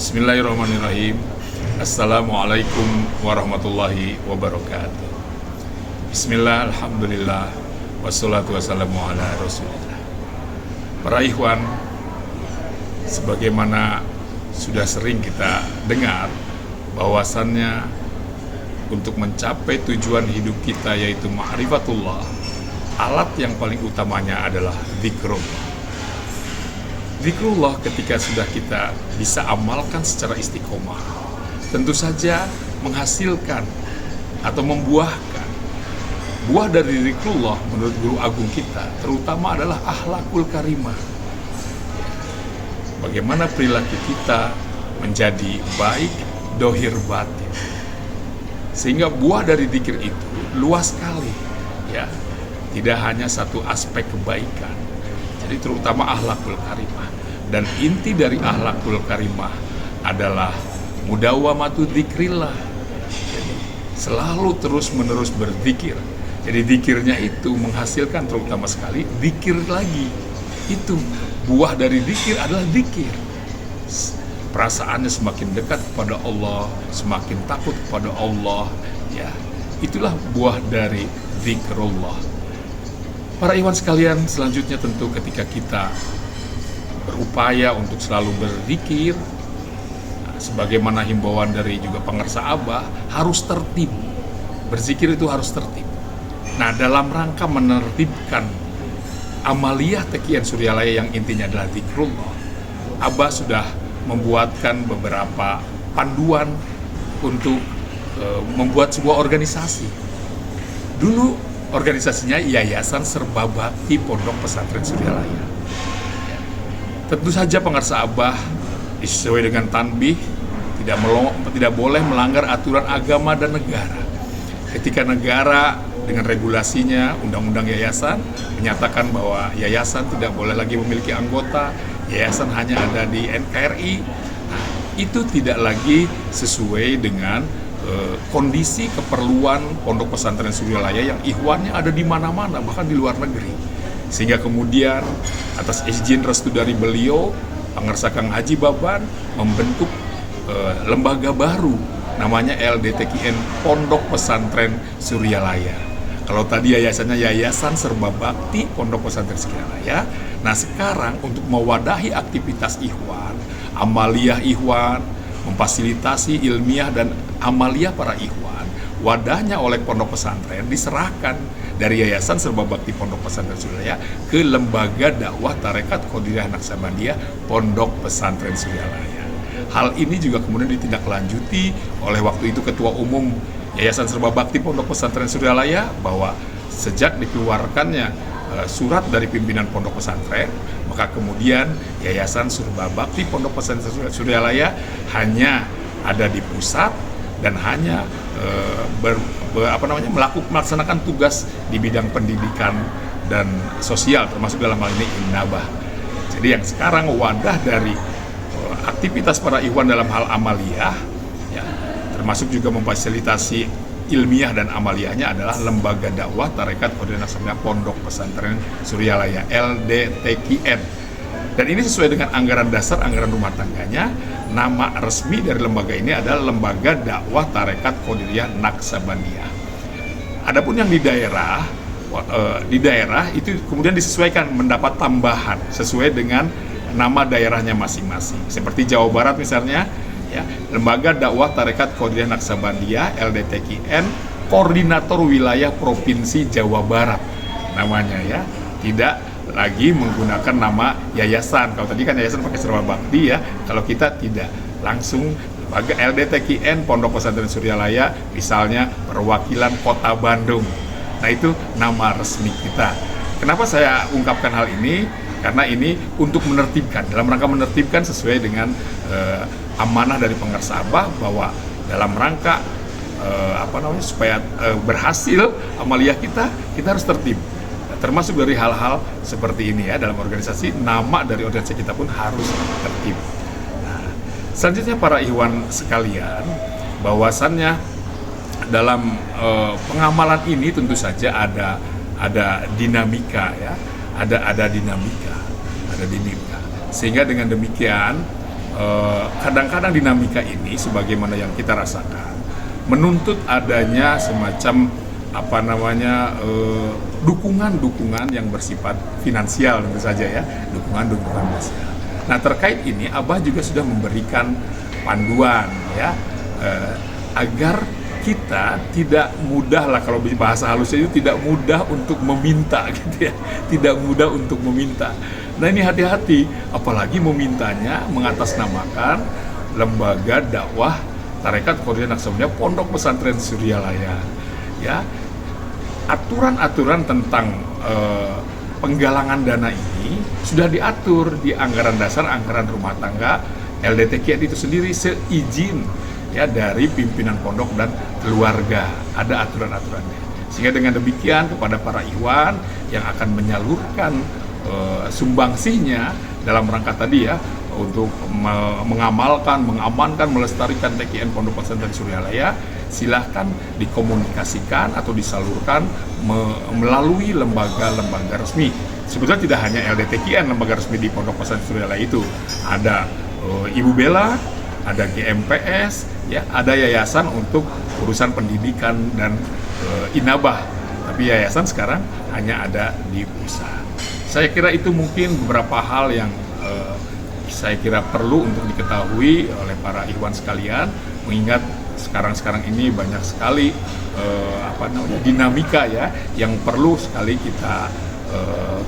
Bismillahirrahmanirrahim. Assalamualaikum warahmatullahi wabarakatuh. Bismillah, alhamdulillah, wassalatu wassalamu ala rasulillah. Para ikhwan, sebagaimana sudah sering kita dengar bahwasannya untuk mencapai tujuan hidup kita yaitu ma'rifatullah, alat yang paling utamanya adalah zikrullah. Zikrullah ketika sudah kita bisa amalkan secara istiqomah, tentu saja menghasilkan atau membuahkan buah dari zikrullah. Menurut guru agung kita terutama adalah akhlakul karimah. Bagaimana perilaku kita menjadi baik dohir batin, sehingga buah dari zikir itu luas sekali, ya, tidak hanya satu aspek kebaikan. Jadi terutama akhlakul karimah, dan inti dari akhlakul karimah adalah mudawamatu dzikrillah. Jadi selalu terus menerus berzikir. Jadi zikirnya itu menghasilkan terutama sekali zikir lagi. Itu buah dari zikir adalah zikir. Perasaannya semakin dekat kepada Allah, semakin takut kepada Allah, ya. Itulah buah dari zikrullah. Para ikhwan sekalian, selanjutnya tentu ketika kita berupaya untuk selalu berzikir, sebagaimana himbauan dari juga pengarsa Abah, harus tertib. Berzikir itu harus tertib. Nah, dalam rangka menertibkan amaliyah Taqiyyan Suryalaya yang intinya adalah zikrullah, Abah sudah membuatkan beberapa panduan untuk membuat sebuah organisasi. Dulu organisasinya Yayasan Serba Bakti Pondok Pesantren Suryalaya. Tentu saja pengarsa Abah sesuai dengan tanbih tidak boleh melanggar aturan agama dan negara. Ketika negara dengan regulasinya, undang-undang yayasan menyatakan bahwa yayasan tidak boleh lagi memiliki anggota, yayasan hanya ada di NKRI. Nah, itu tidak lagi sesuai dengan kondisi keperluan Pondok Pesantren Suryalaya yang ikhwannya ada di mana-mana, bahkan di luar negeri. Sehingga kemudian atas izin restu dari beliau, pengarsa Kang Haji Baban membentuk lembaga baru namanya LDTQN Pondok Pesantren Suryalaya. Kalau tadi yayasannya Yayasan Serba Bakti Pondok Pesantren Suryalaya, nah sekarang untuk mewadahi aktivitas ikhwan, amaliyah ikhwan, memfasilitasi ilmiah dan amaliyah para ikhwan, wadahnya oleh pondok pesantren diserahkan dari Yayasan Serba Bakti Pondok Pesantren Suryalaya ke Lembaga Dakwah Tarekat Qadiriyah Naqsabandiyah Pondok Pesantren Suryalaya. Hal ini juga kemudian ditindaklanjuti oleh waktu itu Ketua Umum Yayasan Serba Bakti Pondok Pesantren Suryalaya, bahwa sejak dikeluarkannya surat dari pimpinan pondok pesantren, maka kemudian Yayasan Serba Bakti Pondok Pesantren Suryalaya hanya ada di pusat dan hanya melaksanakan tugas di bidang pendidikan dan sosial, termasuk dalam hal ini Innabah. Jadi yang sekarang wadah dari aktivitas para ikhwan dalam hal amaliyah, ya, termasuk juga memfasilitasi ilmiah dan amaliyahnya adalah Lembaga Dakwah Tarekat Qadiriyah Naqsabandiyah Pondok Pesantren Suryalaya LDTQN. Dan ini sesuai dengan anggaran dasar, anggaran rumah tangganya. Nama resmi dari lembaga ini adalah Lembaga Dakwah Tarekat Qadiriyah Naqsabandiyah. Adapun yang di daerah itu kemudian disesuaikan, mendapat tambahan sesuai dengan nama daerahnya masing-masing. Seperti Jawa Barat misalnya, ya, Lembaga Dakwah Tarekat Qadiriyah Naqsabandiyah LDTQN Koordinator Wilayah Provinsi Jawa Barat namanya, ya, tidak lagi menggunakan nama yayasan. Kalau tadi kan yayasan pakai Serba Bakti, ya, kalau kita tidak, langsung Lembaga LDTQN Pondok Pesantren Suryalaya, misalnya perwakilan Kota Bandung. Nah, itu nama resmi kita. Kenapa saya ungkapkan hal ini? Karena ini untuk menertibkan, dalam rangka menertibkan sesuai dengan amanah dari pengarsa Abah, bahwa dalam rangka supaya berhasil amaliyah kita harus tertib. Nah, termasuk dari hal-hal seperti ini, ya, dalam organisasi, nama dari organisasi kita pun harus tertib. Nah, selanjutnya para ikhwan sekalian, bahwasannya dalam pengamalan ini tentu saja ada dinamika, ya, ada dinamika. Sehingga dengan demikian kadang-kadang dinamika ini sebagaimana yang kita rasakan menuntut adanya semacam dukungan-dukungan yang bersifat finansial tentu saja ya, dukungan-dukungan finansial. Nah, terkait ini Abah juga sudah memberikan panduan ya, agar kita tidak mudah lah, kalau bahasa halusnya itu tidak mudah untuk meminta gitu ya, tidak mudah untuk meminta. Nah, ini hati-hati, apalagi memintanya mengatasnamakan lembaga dakwah Tarekat Qadiriyah Naqsabandiyah Pondok Pesantren Suryalaya ya. Aturan-aturan tentang penggalangan dana ini sudah diatur di anggaran dasar, anggaran rumah tangga LDTQN itu sendiri, seizin ya dari pimpinan pondok dan keluarga, ada aturan-aturannya. Sehingga dengan demikian kepada para ikhwan yang akan menyalurkan sumbangsihnya dalam rangka tadi ya, untuk mengamalkan, mengamankan, melestarikan TQN Pondok Pesantren Suryalaya, silahkan dikomunikasikan atau disalurkan melalui lembaga-lembaga resmi. Sebetulnya tidak hanya LDTQN lembaga resmi di Pondok Pesantren Suryalaya itu, ada Ibu Bella, ada GMPS, ya, ada yayasan untuk urusan pendidikan dan inabah. Tapi yayasan sekarang hanya ada di pusat. Saya kira itu mungkin beberapa hal yang saya kira perlu untuk diketahui oleh para ikhwan sekalian, mengingat sekarang ini banyak sekali dinamika ya yang perlu sekali kita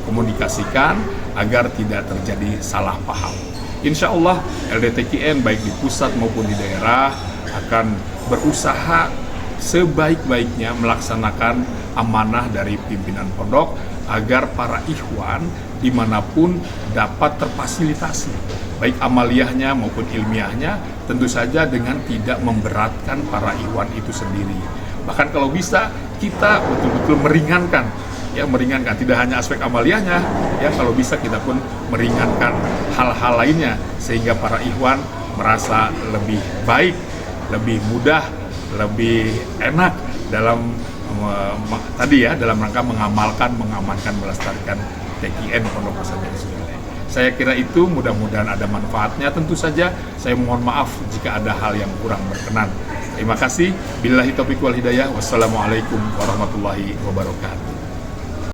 komunikasikan agar tidak terjadi salah paham. Insya Allah LDTQN baik di pusat maupun di daerah akan berusaha sebaik-baiknya melaksanakan amanah dari pimpinan pondok agar para ikhwan dimanapun dapat terfasilitasi baik amaliyahnya maupun ilmiahnya, tentu saja dengan tidak memberatkan para ikhwan itu sendiri. Bahkan kalau bisa kita betul-betul meringankan, tidak hanya aspek amaliyahnya, ya kalau bisa kita pun meringankan hal-hal lainnya sehingga para ikhwan merasa lebih baik, lebih mudah, lebih enak dalam dalam rangka mengamalkan, mengamankan, melestarikan TQN Pondok Pesantren Suryalaya. Saya kira itu mudah-mudahan ada manfaatnya. Tentu saja saya mohon maaf jika ada hal yang kurang berkenan. Terima kasih. Billahi taufiq wal hidayah. Wassalamualaikum warahmatullahi wabarakatuh.